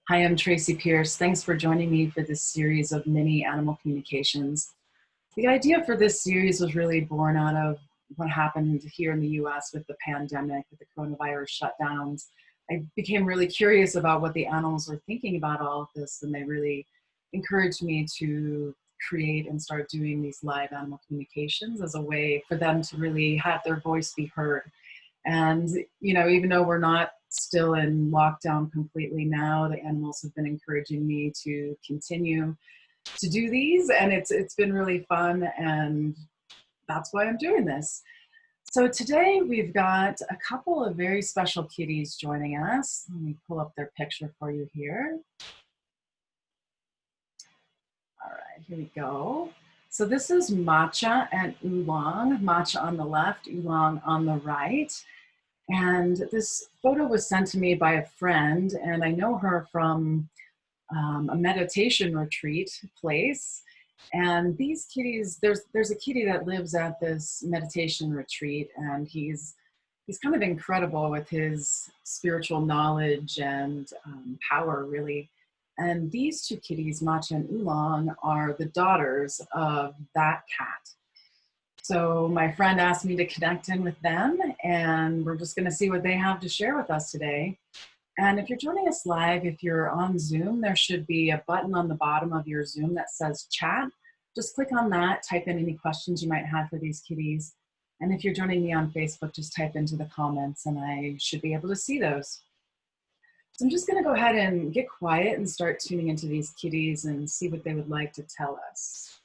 Hi, I'm Tracy Pierce. Thanks for joining me for this series of mini animal communications. The idea for this series was really born out of what happened here in the US with the pandemic, with the coronavirus shutdowns. I became really curious about what the animals were thinking about all of this, and they really encouraged me to create and start doing these live animal communications as a way for them to really have their voice be heard. And, even though we're not still in lockdown completely now, the animals have been encouraging me to continue to do these, and it's been really fun, and that's why I'm doing this. So today we've got a couple of very special kitties joining us. Let me pull up their picture for you here. All right, here we go. So this is Matcha and Oolong. Matcha on the left, Oolong on the right. And this photo was sent to me by a friend, and I know her from a meditation retreat place. And these kitties, there's a kitty that lives at this meditation retreat, and he's kind of incredible with his spiritual knowledge and power, really. And these two kitties, Matcha and Oolong, are the daughters of that cat. So my friend asked me to connect in with them, and we're just going to see what they have to share with us today. And if you're joining us live, if you're on Zoom, there should be a button on the bottom of your Zoom that says chat. Just click on that, type in any questions you might have for these kitties. And if you're joining me on Facebook, just type into the comments and I should be able to see those. So I'm just going to go ahead and get quiet and start tuning into these kitties and see what they would like to tell us.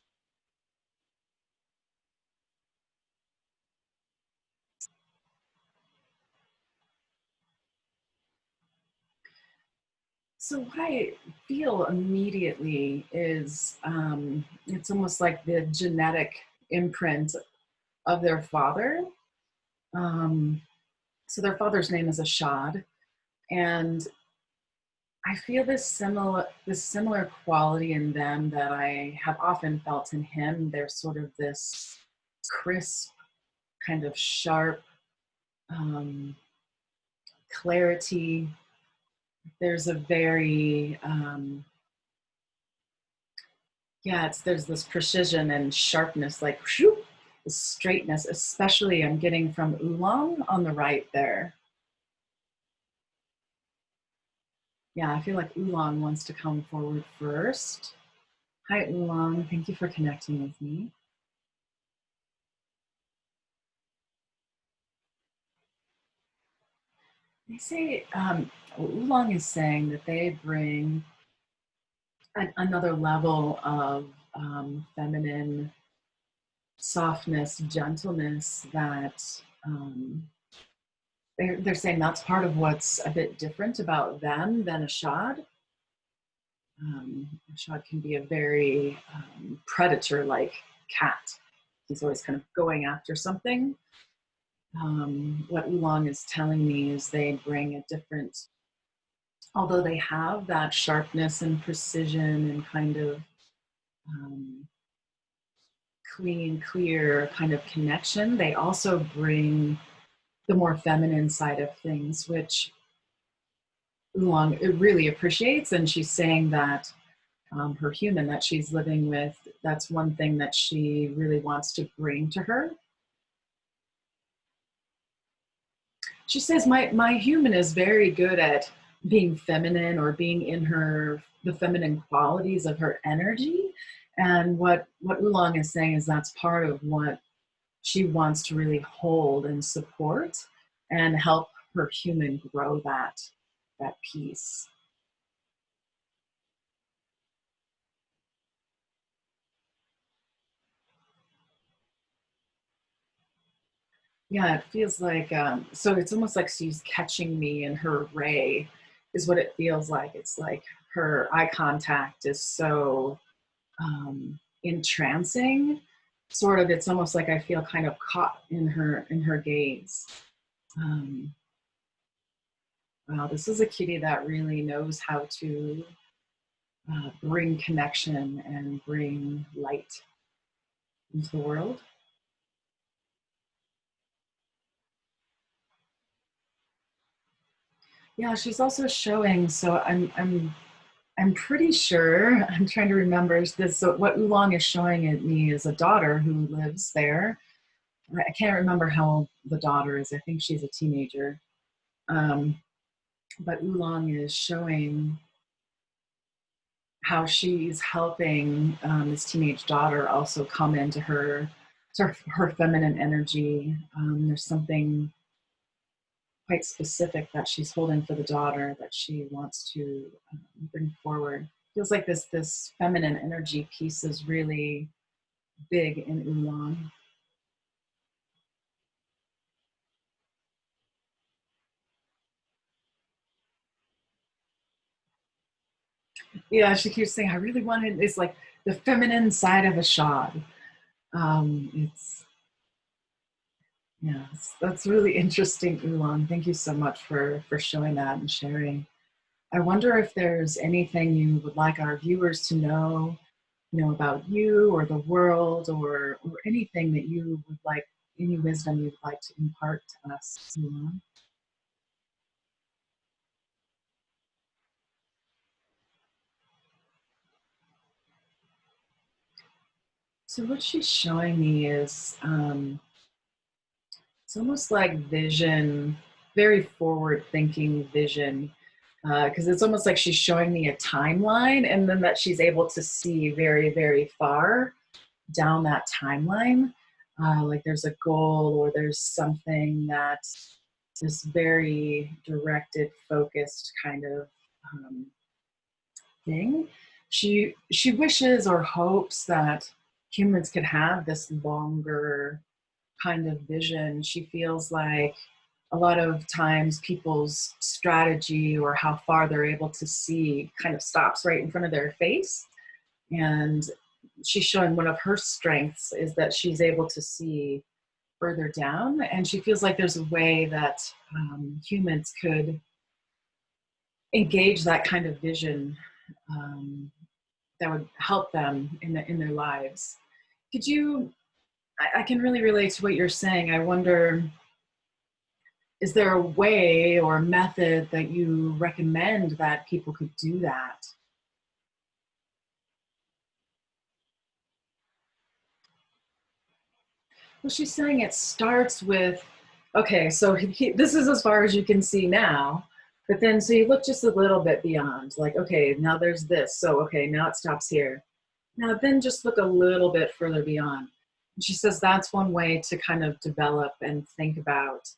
So what I feel immediately is it's almost like the genetic imprint of their father. So their father's name is Ashad, and I feel this similar quality in them that I have often felt in him. They're sort of this crisp, kind of sharp clarity. There's a very there's this precision and sharpness, like whew, the straightness, especially I'm getting from Oolong on the right there. Yeah, I feel like Oolong wants to come forward first. Hi, Oolong. Thank you for connecting with me. They say, Oolong is saying that they bring another level of feminine softness, gentleness that they're saying that's part of what's a bit different about them than Ashad. Ashad can be a very predator-like cat. He's always kind of going after something. What Oolong is telling me is they bring a different, although they have that sharpness and precision and kind of clean, clear kind of connection, they also bring the more feminine side of things, which Oolong really appreciates. And she's saying that her human that she's living with, that's one thing that she really wants to bring to her. She says, my human is very good at being feminine or being in the feminine qualities of her energy. And what Oolong is saying is that's part of what she wants to really hold and support and help her human grow that piece. Yeah, it feels like, so it's almost like she's catching me in her ray, is what it feels like. It's like her eye contact is so entrancing, sort of. It's almost like I feel kind of caught in her gaze. Wow, this is a kitty that really knows how to bring connection and bring light into the world. Yeah, she's also showing, so I'm I'm pretty sure, I'm trying to remember this. So what Oolong is showing at me is a daughter who lives there. I can't remember how old the daughter is. I think she's a teenager. Um, but Oolong is showing how she's helping this teenage daughter also come into her feminine energy. There's something quite specific that she's holding for the daughter that she wants to bring forward. Feels like this feminine energy piece is really big in Oolong. Yeah, she keeps saying, I really wanted, it's like the feminine side of Ashad. It's, yeah, that's really interesting, Oolong. Thank you so much for showing that and sharing. I wonder if there's anything you would like our viewers to know about you or the world, or anything that you would like, any wisdom you'd like to impart to us, Oolong. So what she's showing me is it's almost like vision, very forward thinking vision, because it's almost like she's showing me a timeline, and then that she's able to see very, very far down that timeline. Like there's a goal or there's something that's this very directed, focused kind of um, thing. She wishes or hopes that humans could have this longer kind of vision. She feels like a lot of times people's strategy or how far they're able to see kind of stops right in front of their face. And she's showing one of her strengths is that she's able to see further down. And she feels like there's a way that humans could engage that kind of vision um, that would help them in their lives. Could you, I can really relate to what you're saying. I wonder, is there a way or a method that you recommend that people could do that? Well, she's saying it starts with, okay, so this is as far as you can see now, but then so you look just a little bit beyond, like, okay, now there's this, so okay, now it stops here. Now then just look a little bit further beyond. And she says that's one way to kind of develop and think about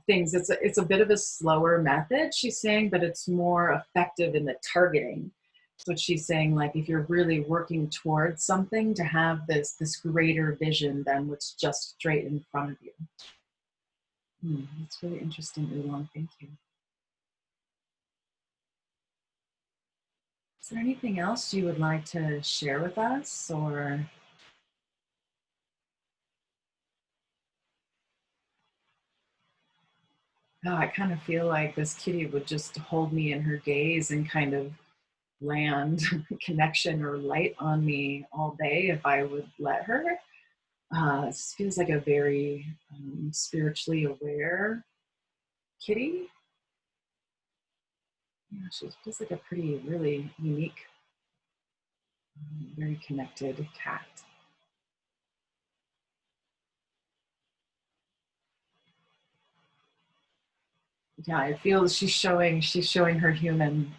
things. It's a bit of a slower method, she's saying, but it's more effective in the targeting. So she's saying, like, if you're really working towards something, to have this greater vision than what's just straight in front of you. That's really interesting, Oolong. Thank you. Is there anything else you would like to share with us, or? No, I kind of feel like this kitty would just hold me in her gaze and kind of land connection or light on me all day if I would let her. This feels like a very spiritually aware kitty. Yeah, she feels like a pretty, really unique, very connected cat. Yeah, I feel she's showing her human,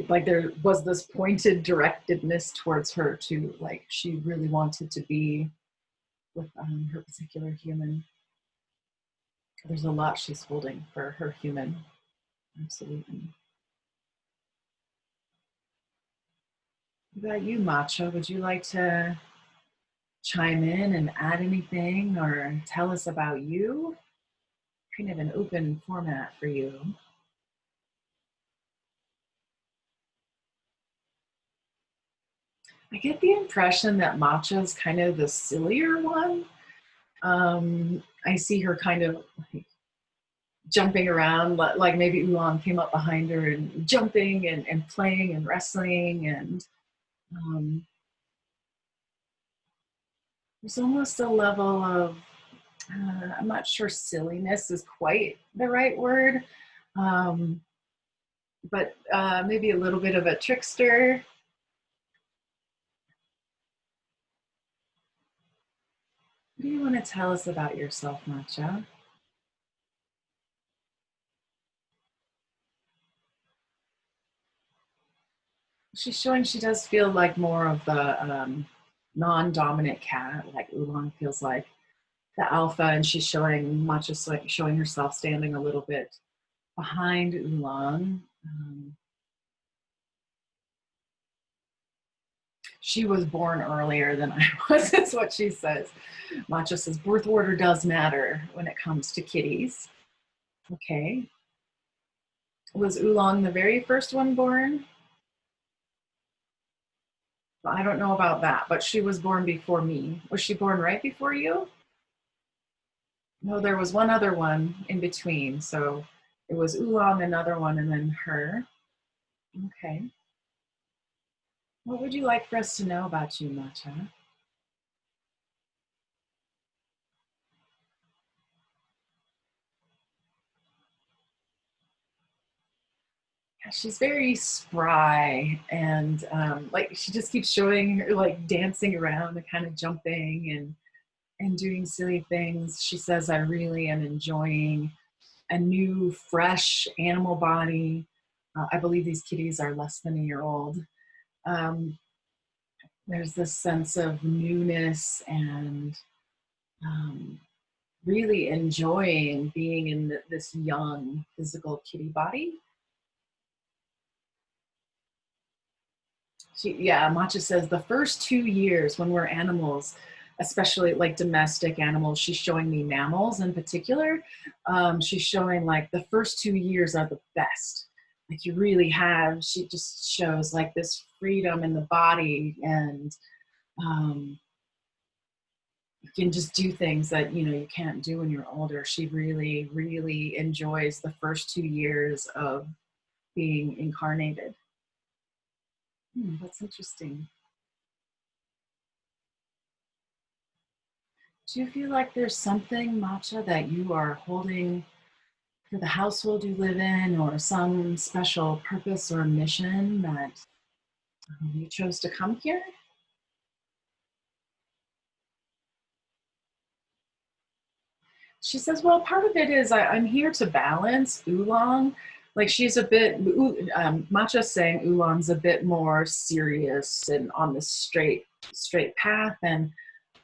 like there was this pointed directedness towards her too, like she really wanted to be with her particular human. There's a lot she's holding for her human. Absolutely. What about you, Matcha? Would you like to chime in and add anything or tell us about you? Kind of an open format for you. I get the impression that Matcha is kind of the sillier one. I see her kind of like jumping around, like maybe Oolong came up behind her and jumping and playing and wrestling. And um, there's almost a level of, I'm not sure silliness is quite the right word, um, but maybe a little bit of a trickster. What do you want to tell us about yourself, Matcha? She's showing she does feel like more of the non-dominant cat, like Oolong feels like the alpha, and she's showing Matcha like showing herself standing a little bit behind Oolong. She was born earlier than I was, is what she says. Matcha says birth order does matter when it comes to kitties. Okay. Was Oolong the very first one born? I don't know about that, but she was born before me. Was she born right before you? No, there was one other one in between. So it was Oolong, another one, and then her. Okay. What would you like for us to know about you, Matcha? Yeah, she's very spry, and like she just keeps showing her like dancing around and kind of jumping and doing silly things. She says, I really am enjoying a new, fresh animal body. I believe these kitties are less than a year old. Um, there's this sense of newness and um, really enjoying being in this young physical kitty body. Yeah, Matcha says the first 2 years when we're animals, especially like domestic animals, she's showing me mammals in particular. She's showing like the first 2 years are the best. Like you really have, she just shows like this freedom in the body, and um, you can just do things that you can't do when you're older. She really, really enjoys the first 2 years of being incarnated. That's interesting. Do you feel like there's something, Matcha, that you are holding for the household you live in, or some special purpose or mission that you chose to come here? She says, well, part of it is I'm here to balance Oolong. Like she's a bit, Matcha's saying Oolong's a bit more serious and on the straight path. And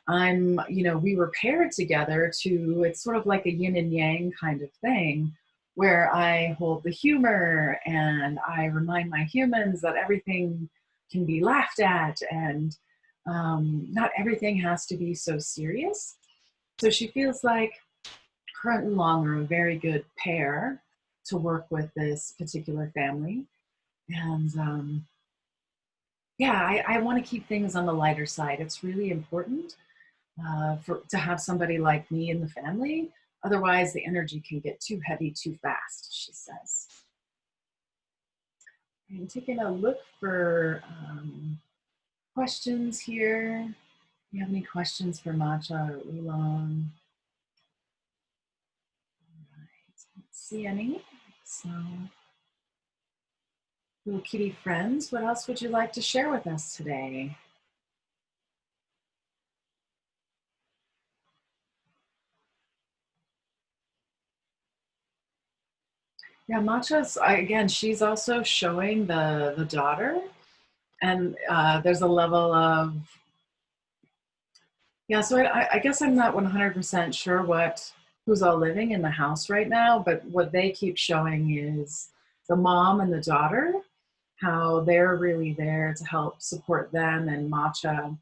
we were paired together to, it's sort of like a yin and yang kind of thing, where I hold the humor and I remind my humans that everything can be laughed at, and not everything has to be so serious. So she feels like her and Oolong are a very good pair to work with this particular family. And yeah, I want to keep things on the lighter side. It's really important to have somebody like me in the family. Otherwise, the energy can get too heavy too fast, she says. I'm taking a look for questions here. Do you have any questions for Matcha or Oolong? All right, I don't see any. So, little kitty friends, what else would you like to share with us today? Yeah, Matcha's, again, she's also showing the daughter, and there's a level of, yeah, so I guess I'm not 100% sure who's all living in the house right now, but what they keep showing is the mom and the daughter, how they're really there to help support them. And Matcha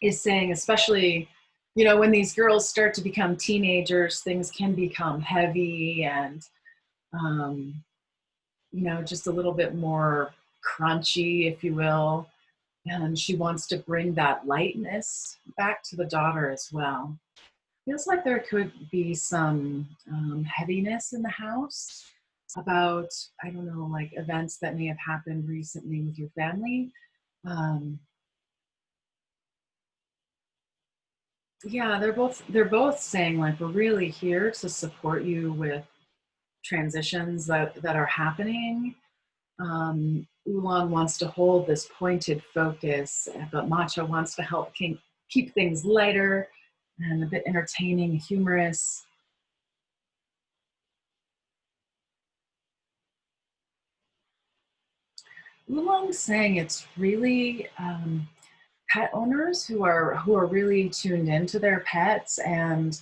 is saying, especially, when these girls start to become teenagers, things can become heavy and, um, just a little bit more crunchy, if you will. And she wants to bring that lightness back to the daughter as well. Feels like there could be some heaviness in the house about, I don't know, like events that may have happened recently with your family. Um, yeah, they're both saying like we're really here to support you with transitions that are happening. Oolong wants to hold this pointed focus, but Matcha wants to help keep things lighter and a bit entertaining, humorous. Oolong's saying it's really pet owners who are really tuned into their pets, and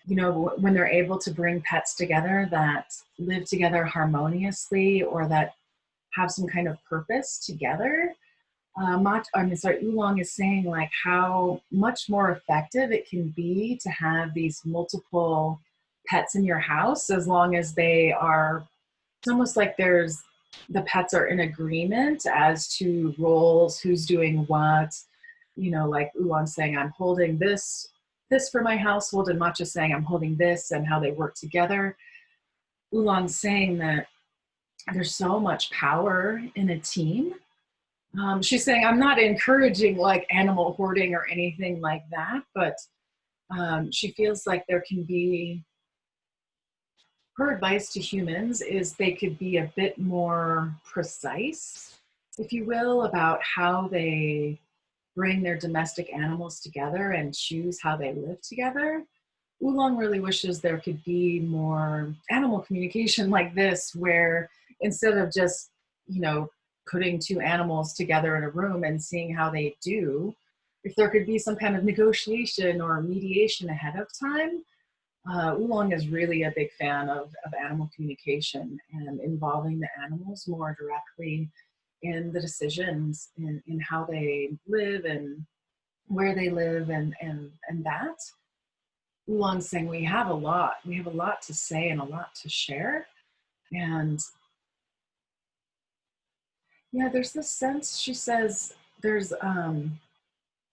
when they're able to bring pets together that live together harmoniously or that have some kind of purpose together. Oolong is saying like how much more effective it can be to have these multiple pets in your house as long as they are, it's almost like the pets are in agreement as to roles, who's doing what, like Oolong saying, I'm holding this for my household, and Matcha saying, I'm holding this, and how they work together. Oolong saying that there's so much power in a team. She's saying, I'm not encouraging like animal hoarding or anything like that, but she feels like there can be, her advice to humans is they could be a bit more precise, if you will, about how they bring their domestic animals together and choose how they live together. Oolong really wishes there could be more animal communication like this, where instead of just, putting two animals together in a room and seeing how they do, if there could be some kind of negotiation or mediation ahead of time. Oolong is really a big fan of animal communication and involving the animals more directly in the decisions in how they live and where they live and that. Oolong's saying we have a lot to say and a lot to share. And yeah, there's this sense, she says, there's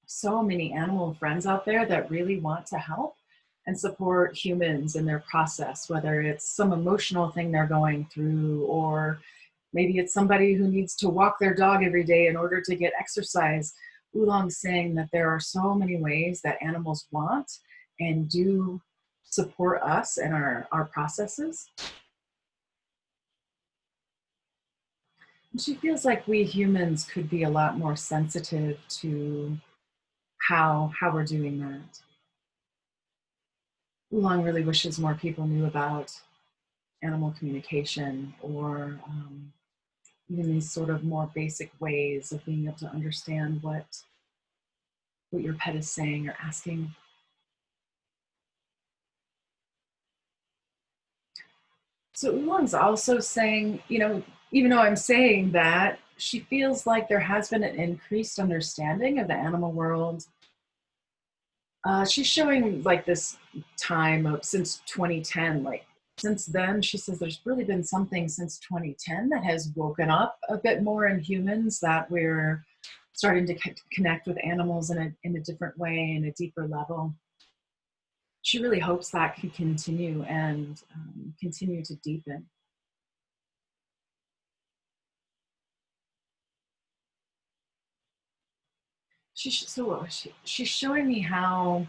so many animal friends out there that really want to help and support humans in their process, whether it's some emotional thing they're going through, or maybe it's somebody who needs to walk their dog every day in order to get exercise. Oolong's saying that there are so many ways that animals want and do support us and our processes. And she feels like we humans could be a lot more sensitive to how we're doing that. Oolong really wishes more people knew about animal communication, or even these sort of more basic ways of being able to understand what your pet is saying or asking. So Oolong's also saying, even though I'm saying that, she feels like there has been an increased understanding of the animal world. She's showing like this time of since 2010, like since then, she says there's really been something since 2010 that has woken up a bit more in humans, that we're starting to connect with animals in a different way, in a deeper level. She really hopes that can continue and continue to deepen. She's showing me how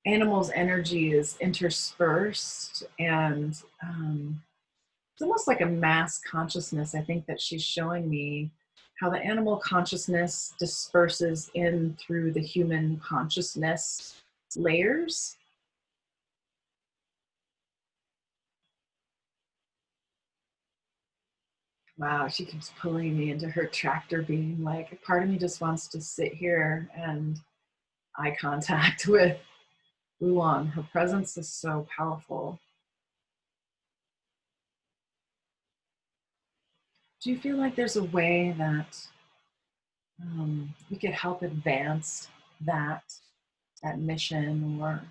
animals' energy is interspersed, and it's almost like a mass consciousness. I think that she's showing me how the animal consciousness disperses in through the human consciousness layers. Wow, she keeps pulling me into her tractor beam. Like, a part of me just wants to sit here and eye contact with Oolong. Her presence is so powerful. Do you feel like there's a way that we could help advance that mission, or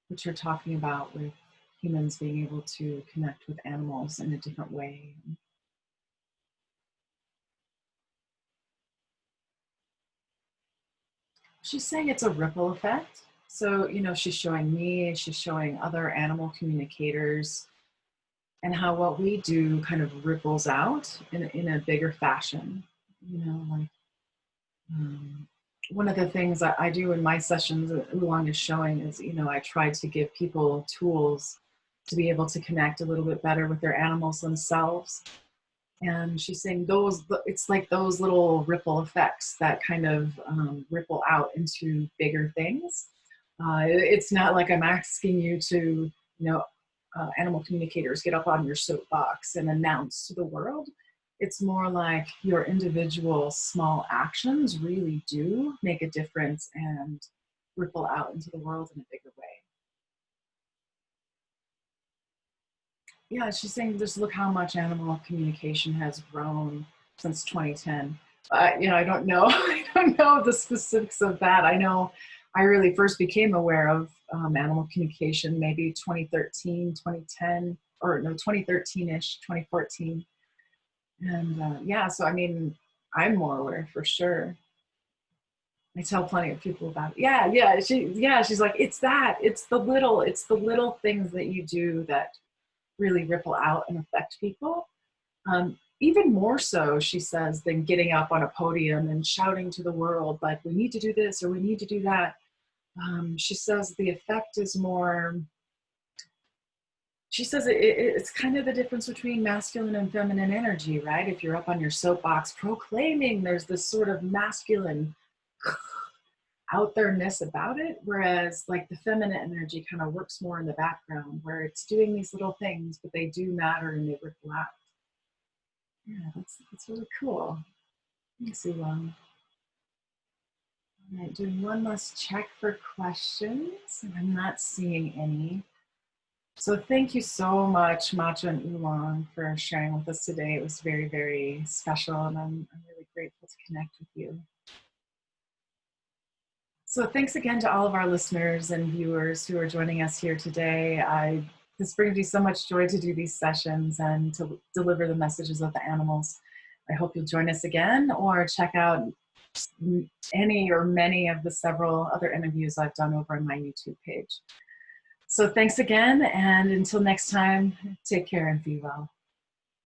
what you're talking about with humans being able to connect with animals in a different way? She's saying it's a ripple effect. So, she's showing me, she's showing other animal communicators, and how what we do kind of ripples out in a bigger fashion. Like one of the things that I do in my sessions that Oolong is showing is, I try to give people tools to be able to connect a little bit better with their animals themselves. And she's saying it's like those little ripple effects that kind of ripple out into bigger things. It's not like I'm asking you to, animal communicators, get up on your soapbox and announce to the world. It's more like your individual small actions really do make a difference and ripple out into the world in a bigger way. Yeah, she's saying just look how much animal communication has grown since 2010. I don't know. I don't know the specifics of that. I know I really first became aware of animal communication maybe 2013, 2010, or no, 2013-ish, 2014. And yeah, so I mean, I'm more aware for sure. I tell plenty of people about it. She's like, it's the little things that you do that really ripple out and affect people. Even more so, she says, than getting up on a podium and shouting to the world, like, we need to do this or we need to do that. She says the effect is more, she says it's kind of the difference between masculine and feminine energy, right? If you're up on your soapbox proclaiming, there's this sort of masculine out there-ness about it, whereas like the feminine energy kind of works more in the background, where it's doing these little things, but they do matter and they ripple out. Yeah, that's really cool. Thanks, Oolong. All right, doing one last check for questions. I'm not seeing any. So thank you so much, Matcha and Oolong, for sharing with us today. It was very, very special, and I'm really grateful to connect with you. So thanks again to all of our listeners and viewers who are joining us here today. This brings me so much joy to do these sessions and to deliver the messages of the animals. I hope you'll join us again or check out any or many of the several other interviews I've done over on my YouTube page. So thanks again, and until next time, take care and be well.